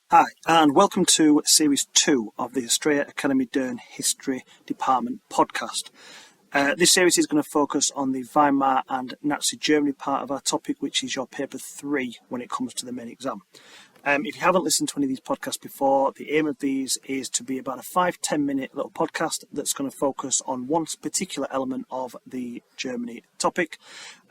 Hi, and welcome to Series 2 of the Australia Academy Dearn History Department podcast. This series is going to focus on the Weimar and Nazi Germany part of our topic, which is your paper 3 when it comes to the main exam. If you haven't listened to any of these podcasts before, the aim of these is to be about a 5-10 minute little podcast that's going to focus on one particular element of the Germany topic.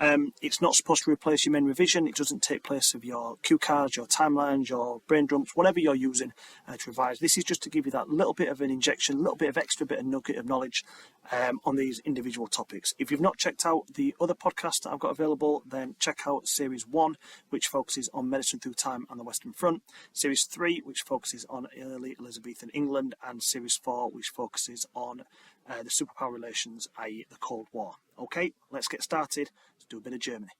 It's not supposed to replace your main revision. It doesn't take place of your cue cards, your timelines, your brain dumps, whatever you're using to revise. This is just to give you that little bit of an injection, a little bit of extra bit of nugget of knowledge on these individual topics. If you've not checked out the other podcasts that I've got available, then check out Series 1, which focuses on medicine through time and the Western Front. Series 3, which focuses on early Elizabethan England, and Series 4, which focuses on the superpower relations, i.e. the Cold War. Okay, let's get started. Let's do a bit of Germany.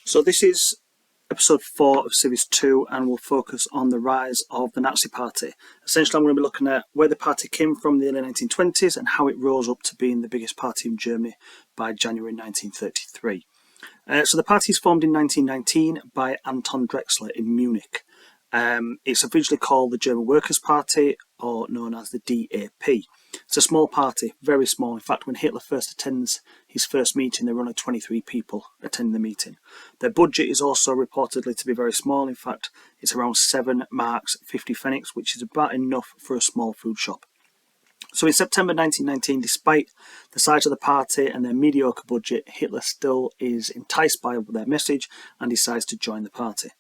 So this is episode 4 of Series 2, and we'll focus on the rise of the Nazi Party. Essentially, I'm going to be looking at where the party came from in the early 1920s and how it rose up to being the biggest party in Germany by January 1933. So the party is formed in 1919 by Anton Drexler in Munich. It's officially called the German Workers' Party, or known as the DAP. It's a small party, very small. In fact, when Hitler first attends his first meeting, there were only 23 people attending the meeting. Their budget is also reportedly to be very small. In fact, it's around 7 marks 50 pfennigs, which is about enough for a small food shop. So in September 1919, despite the size of the party and their mediocre budget, Hitler still is enticed by their message and decides to join the party.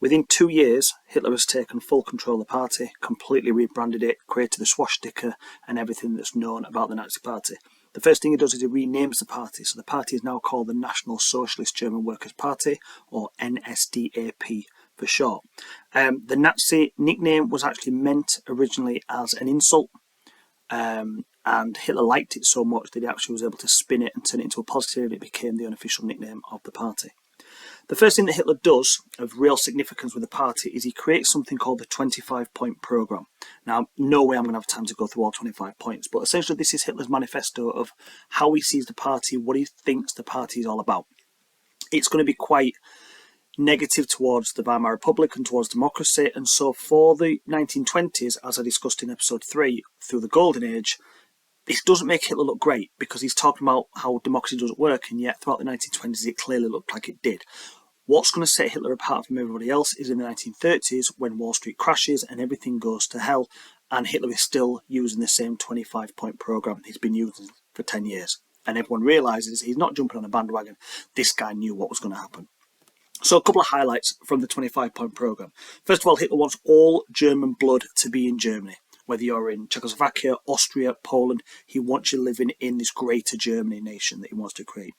Within 2 years, Hitler has taken full control of the party, completely rebranded it, created the swastika and everything that's known about the Nazi Party. The first thing he does is he renames the party, so the party is now called the National Socialist German Workers' Party, or NSDAP for short. The Nazi nickname was actually meant originally as an insult, and Hitler liked it so much that he actually was able to spin it and turn it into a positive, and it became the unofficial nickname of the party. The first thing that Hitler does of real significance with the party is he creates something called the 25-point programme. Now, no way I'm going to have time to go through all 25 points, but essentially this is Hitler's manifesto of how he sees the party, what he thinks the party is all about. It's going to be quite negative towards the Weimar Republic and towards democracy, and so for the 1920s, as I discussed in episode 3, through the Golden Age, this doesn't make Hitler look great because he's talking about how democracy doesn't work, and yet throughout the 1920s it clearly looked like it did. What's going to set Hitler apart from everybody else is in the 1930s when Wall Street crashes and everything goes to hell, and Hitler is still using the same 25-point programme he's been using for 10 years. And everyone realises he's not jumping on a bandwagon. This guy knew what was going to happen. So a couple of highlights from the 25-point programme. First of all, Hitler wants all German blood to be in Germany. Whether you're in Czechoslovakia, Austria, Poland, he wants you living in this greater Germany nation that he wants to create.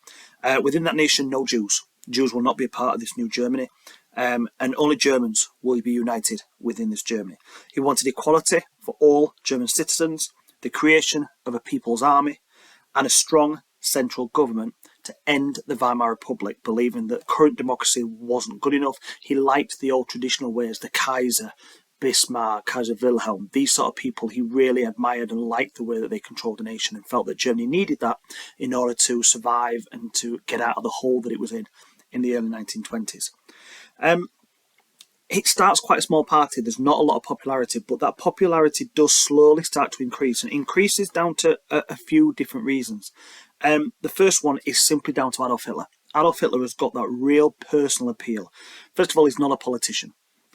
Within that nation, no Jews. Jews will not be a part of this new Germany, and only Germans will be united within this Germany. He wanted equality for all German citizens, the creation of a people's army, and a strong central government to end the Weimar Republic, believing that current democracy wasn't good enough. He liked the old traditional ways, the Kaiser, Bismarck, Kaiser Wilhelm, these sort of people he really admired and liked the way that they controlled the nation, and felt that Germany needed that in order to survive and to get out of the hole that it was in the early 1920s. It starts quite a small party, there's not a lot of popularity, but that popularity does slowly start to increase, and it increases down to a few different reasons. The first one is simply down to Adolf Hitler. Adolf Hitler has got that real personal appeal. First of all, he's not a politician.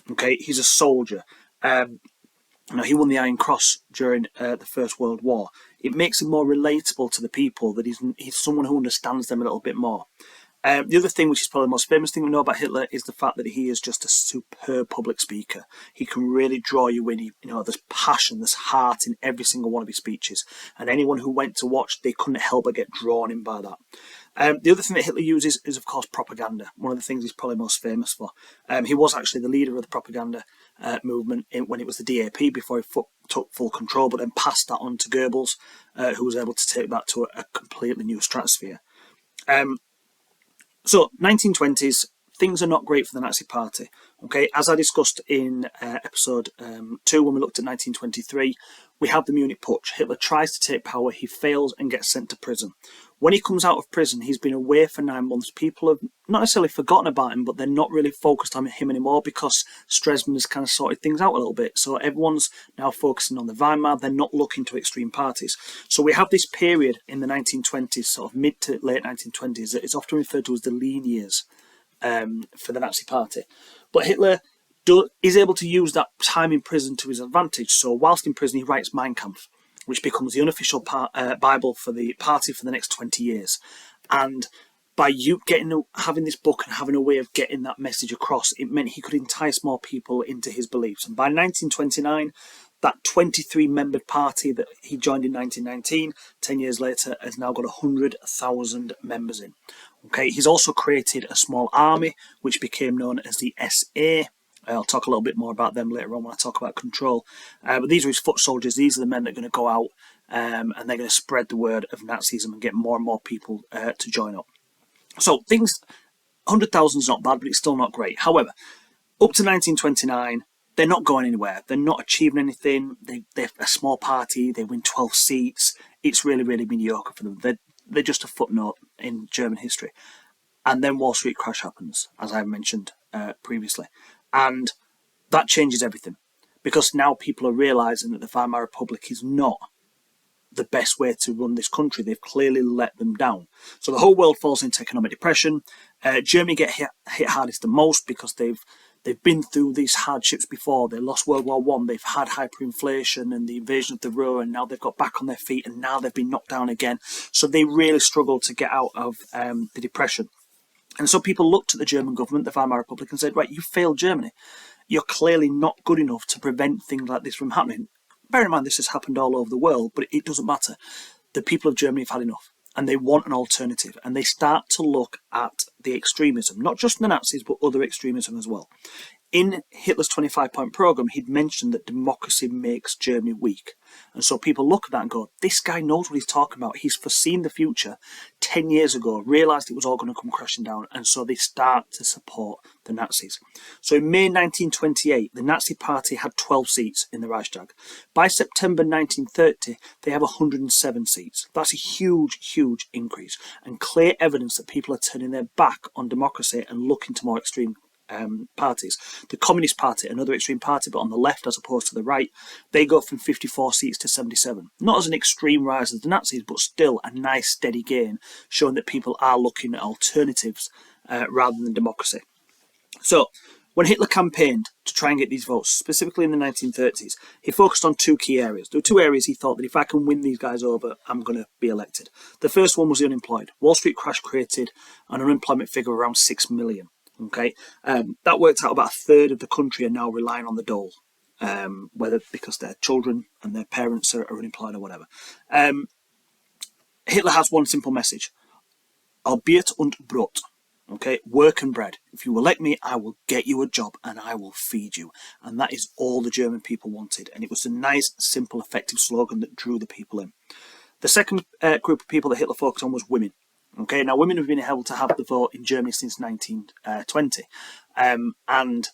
Okay, he's a soldier. He won the Iron Cross during the First World War. It makes him more relatable to the people, that he's someone who understands them a little bit more. The other thing, which is probably the most famous thing we know about Hitler, is the fact that he is just a superb public speaker. He can really draw you in. There's passion, there's heart in every single one of his speeches. And anyone who went to watch, they couldn't help but get drawn in by that. The other thing that Hitler uses is, of course, propaganda. One of the things he's probably most famous for. He was actually the leader of the propaganda movement when it was the DAP before he took full control, but then passed that on to Goebbels, who was able to take that to a completely new stratosphere. So 1920s, things are not great for the Nazi Party. Okay, as I discussed in episode 2 when we looked at 1923, we have the Munich Putsch. Hitler tries to take power, he fails and gets sent to prison. When he comes out of prison, he's been away for 9 months. People have not necessarily forgotten about him, but they're not really focused on him anymore because Stresemann has kind of sorted things out a little bit. So everyone's now focusing on the Weimar. They're not looking to extreme parties. So we have this period in the 1920s, sort of mid to late 1920s, that is often referred to as the lean years for the Nazi Party. But Hitler is able to use that time in prison to his advantage. So whilst in prison, he writes Mein Kampf, which becomes the unofficial Bible for the party for the next 20 years. And by having this book and having a way of getting that message across, it meant he could entice more people into his beliefs. And by 1929, that 23-membered party that he joined in 1919, 10 years later, has now got 100,000 members in. Okay, he's also created a small army, which became known as the SA. I'll talk a little bit more about them later on when I talk about control. But these are his foot soldiers. These are the men that are going to go out and they're going to spread the word of Nazism and get more and more people to join up. So things, 100,000 is not bad, but it's still not great. However, up to 1929, they're not going anywhere. They're not achieving anything. They're a small party. They win 12 seats. It's really, really mediocre for them. They're just a footnote in German history. And then Wall Street crash happens, as I mentioned previously. And that changes everything. Because now people are realising that the Weimar Republic is not the best way to run this country. They've clearly let them down. So the whole world falls into economic depression. Germany get hit hardest the most because they've been through these hardships before. They lost World War I. They've had hyperinflation and the invasion of the Ruhr, and now they've got back on their feet, and now they've been knocked down again. So they really struggled to get out of the depression. And so people looked at the German government, the Weimar Republic, and said, right, you failed Germany. You're clearly not good enough to prevent things like this from happening. Bear in mind, this has happened all over the world, but it doesn't matter. The people of Germany have had enough, and they want an alternative, and they start to look at the extremism, not just the Nazis, but other extremism as well. In Hitler's 25-point programme, he'd mentioned that democracy makes Germany weak. And so people look at that and go, this guy knows what he's talking about. He's foreseen the future 10 years ago, realised it was all going to come crashing down, and so they start to support the Nazis. So in May 1928, the Nazi Party had 12 seats in the Reichstag. By September 1930, they have 107 seats. That's a huge, huge increase, and clear evidence that people are turning their back on democracy and looking to more extreme parties. The Communist Party, another extreme party, but on the left as opposed to the right, they go from 54 seats to 77. Not as an extreme rise as the Nazis, but still a nice steady gain, showing that people are looking at alternatives rather than democracy. So, when Hitler campaigned to try and get these votes, specifically in the 1930s, he focused on 2 key areas. There were 2 areas he thought that if I can win these guys over, I'm going to be elected. The first one was the unemployed. Wall Street crash created an unemployment figure of around 6 million. Okay, that worked out about a third of the country are now relying on the dole, whether because their children and their parents are unemployed or whatever. Hitler has one simple message: Arbeit und Brot. Okay, work and bread. If you elect me, I will get you a job and I will feed you. And that is all the German people wanted. And it was a nice, simple, effective slogan that drew the people in. The second group of people that Hitler focused on was women. Okay, now women have been able to have the vote in Germany since 1920, and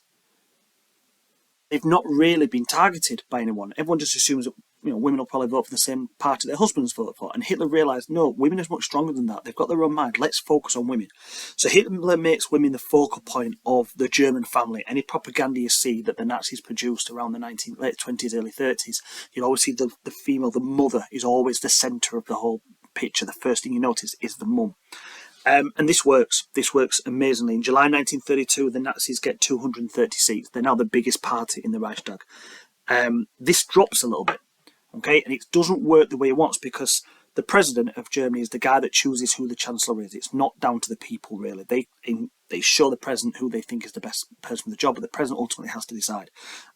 they've not really been targeted by anyone. Everyone just assumes that women will probably vote for the same party their husbands vote for, and Hitler realised, no, women are much stronger than that. They've got their own mind. Let's focus on women. So Hitler makes women the focal point of the German family. Any propaganda you see that the Nazis produced around the late 20s, early 30s, you'll always see the female, the mother, is always the centre of the whole picture. The first thing you notice is the mum. And this works. This works amazingly. In July 1932, the Nazis get 230 seats. They're now the biggest party in the Reichstag. This drops a little bit, okay? And it doesn't work the way it wants because the president of Germany is the guy that chooses who the chancellor is. It's not down to the people, really. They show the president who they think is the best person for the job, but the president ultimately has to decide.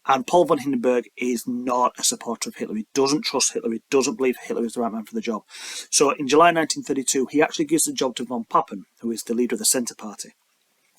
And Paul von Hindenburg is not a supporter of Hitler. He doesn't trust Hitler. He doesn't believe Hitler is the right man for the job. So in July 1932, he actually gives the job to von Papen, who is the leader of the Centre Party.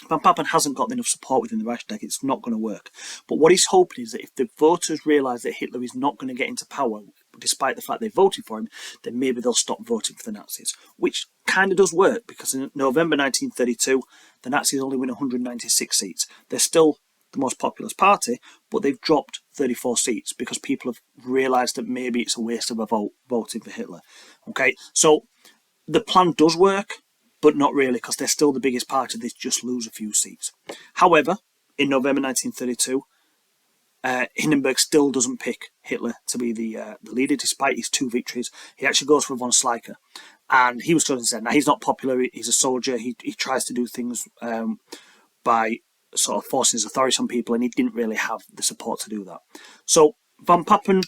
Van Papen hasn't got enough support within the Reichstag. It's not going to work. But what he's hoping is that if the voters realise that Hitler is not going to get into power despite the fact they voted for him, then maybe they'll stop voting for the Nazis, which kind of does work, because in November 1932, the Nazis only win 196 seats. They're still the most populous party, but they've dropped 34 seats because people have realised that maybe it's a waste of a vote voting for Hitler. Okay, so the plan does work, but not really, because they're still the biggest party. They just lose a few seats. However, in November 1932, Hindenburg still doesn't pick Hitler to be the leader, despite his 2 victories. He actually goes for von Schleicher, and he was chosen instead. Now, he's not popular. He's a soldier. He tries to do things by sort of forcing his authority on people, and he didn't really have the support to do that. So von Papen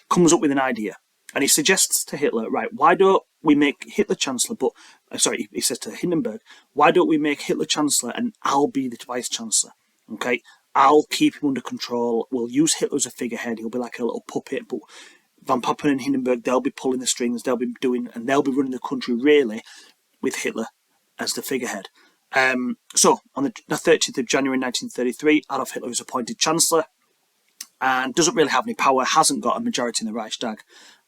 comes up with an idea, and he suggests to Hitler, right, why don't we make Hitler Chancellor, he says to Hindenburg, why don't we make Hitler Chancellor and I'll be the Vice Chancellor, okay? I'll keep him under control. We'll use Hitler as a figurehead. He'll be like a little puppet, but von Papen and Hindenburg, they'll be pulling the strings, they'll be running the country really with Hitler as the figurehead. So on the 30th of January 1933, Adolf Hitler is appointed Chancellor and doesn't really have any power, hasn't got a majority in the Reichstag.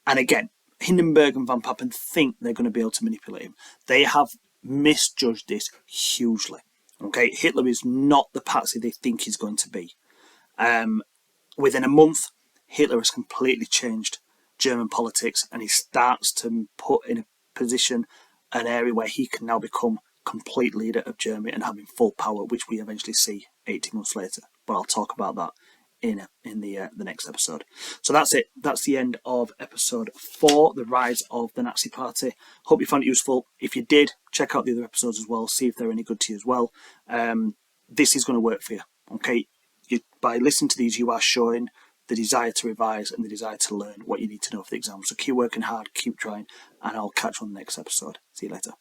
And again, Hindenburg and von Papen think they're going to be able to manipulate him. They have misjudged this hugely. Okay, Hitler is not the patsy they think he's going to be. Within a month, Hitler has completely changed German politics, and he starts to put in a position, an area where he can now become complete leader of Germany and having full power, which we eventually see 18 months later. But I'll talk about that in the next episode. So that's it. That's the end of episode 4, the rise of the Nazi Party. Hope you found it useful. If you did, check out the other episodes as well. See if they're any good to you as well. This is going to work for you. Okay, by listening to these, you are showing the desire to revise and the desire to learn what you need to know for the exam. So keep working hard, keep trying, and I'll catch you on the next episode. See you later.